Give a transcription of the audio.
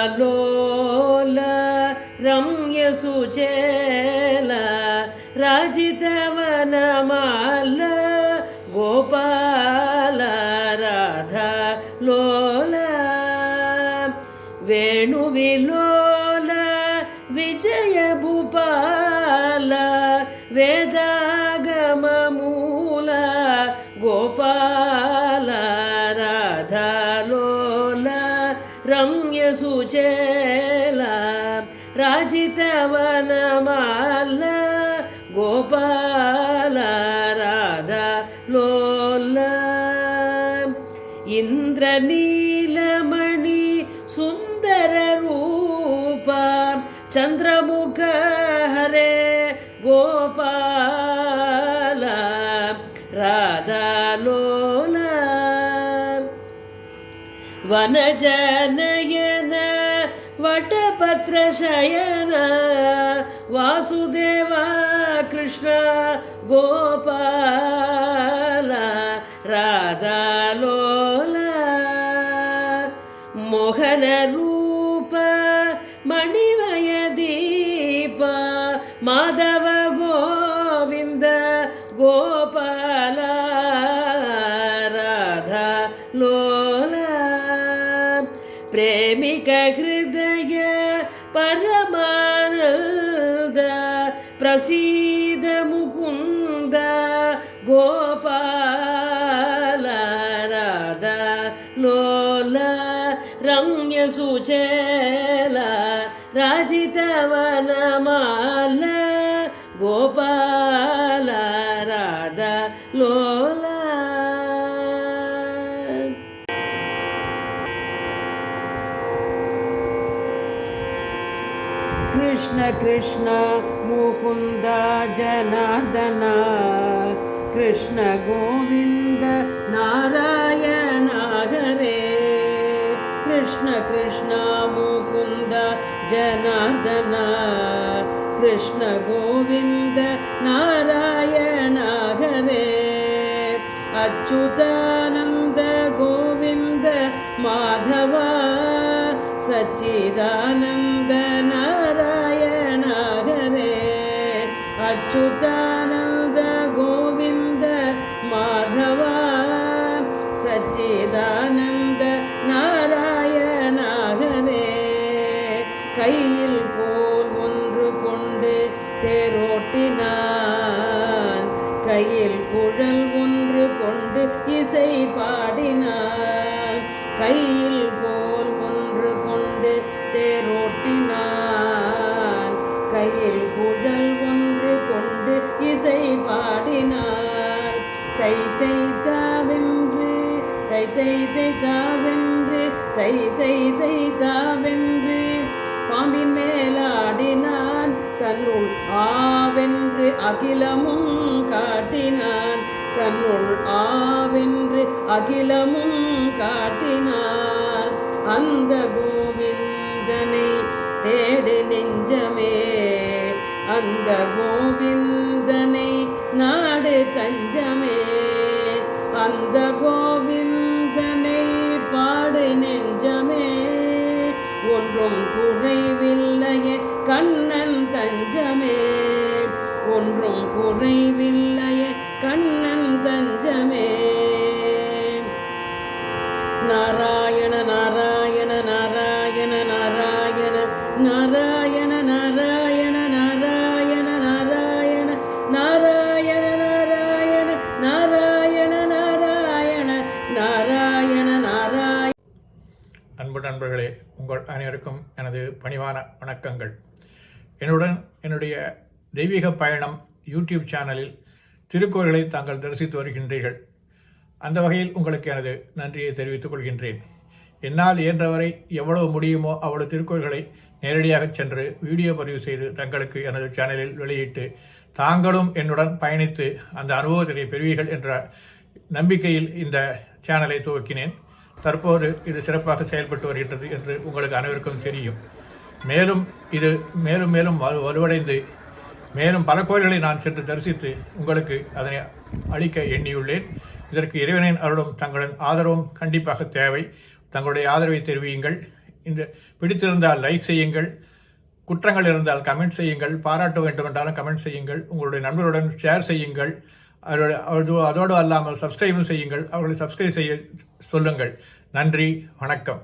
राधालोल रम्यसुचेल राजितवनमाल गोपाल राधालोल वेणुविलोल विजयभूपाल वेदागममूल गोपाल राधालोल रम्यसुचेल राजितवनमाल गोपाल राधालोल इन्द्रनीलमणि सुन्दररूप चन्द्रमुख हरे गोपाल राधालोल वनजनयन वटपत्रशयन वासुदेव कृष्ण गोपाल राधालोल मोहनरूप मणिमयदीप माधव गोविन्द गोपाल राधालोल प्रेमिक हृदय परमानन्द प्रसीद मुकुन्द गोपाल राधालोल रम्यसुचेल राजितवनमाल गोपाल राधालोल कृष्ण कृष्ण मुकुन्द जनार्दन कृष्ण गोविन्द नारायण हरे कृष्ण कृष्ण मुकुन्द जनार्दन कृष्ण गोविन्द नारायण हरे अच्युतानन्द गोविन्द माधव सच्चिदानन्द नारायण हरे अच्युतानन्द गोविन्द माधव सच्चिदानन्द नारायण हरे கையில் கோல் ஒன்று கொண்டு தேரோட்டினான் கையில் குழல் ஒன்று கொண்டு இசை பாடினான் கையில் கோல் ஒன்று கொண்டு தேரோட்டினான் கையில் குழல் ஒன்று கொண்டு இசை பாடினான் தை தை தாவென்று தை தை தை தாவென்று தை தை தை தாவென்று பாம்பின் மேலாடினான் தன்னுள் ஆவென்று அகிலமும் காட்டினான் தன்னுள் ஆவென்று அகிலமும் காட்டினான் அந்த கோவிந்தனை தேடு நெஞ்சமே அந்த கோவிந்தனை நாடு அந்த கோவிந்தனை பாடு நெஞ்சமே, ஒன்றும் குறைவில்லையே கண்ணன் தஞ்சமே, ஒன்றும் குறைவில்லையே கண்ணன் தஞ்சமே. நாராயண நாராயண நாராயண நாராயண நாராயண நாராயண நாராயண நாராயண நாராயண நாராயண நாராயண நாராயண நாராயண நாராயண. அன்பு நண்பர்களே, உங்கள் அனைவருக்கும் எனது பணிவான வணக்கங்கள். என்னுடைய தெய்வீக பயணம் யூடியூப் சேனலில் திருக்கோயில்களை தாங்கள் தரிசித்து வருகின்றீர்கள். அந்த வகையில் உங்களுக்கு எனது நன்றியை தெரிவித்துக் கொள்கின்றேன். என்னால் இயன்றவரை எவ்வளவு முடியுமோ அவ்வளவு திருக்கோயில்களை நேரடியாக சென்று வீடியோ பதிவு செய்து தங்களுக்கு எனது சேனலில் வெளியிட்டு தாங்களும் என்னுடன் பயணித்து அந்த அனுபவத்தினை பெறுவீர்கள் என்ற நம்பிக்கையில் இந்த சேனலை துவக்கினேன். தற்போது இது சிறப்பாக செயல்பட்டு வருகின்றது என்று உங்களுக்கு அனைவருக்கும் தெரியும். மேலும் இது மேலும் மேலும் வலுவடைந்து மேலும் பல கோயில்களை நான் சென்று தரிசித்து உங்களுக்கு அதனை அளிக்க எண்ணியுள்ளேன். இதற்கு இறைவனின் அருளும் தங்களின் ஆதரவும் கண்டிப்பாக தேவை. தங்களுடைய ஆதரவை தெரிவியுங்கள். இந்த பிடித்திருந்தால் லைக் செய்யுங்கள், குற்றங்கள் இருந்தால் கமெண்ட் செய்யுங்கள், பாராட்ட வேண்டும் என்றாலும் கமெண்ட் செய்யுங்கள், உங்களுடைய நண்பர்களுடன் ஷேர் செய்யுங்கள். அதோடு அல்லாமல் சப்ஸ்கிரைபும் செய்யுங்கள். அவர்களை சப்ஸ்கிரைப் செய்ய சொல்லுங்கள். நன்றி, வணக்கம்.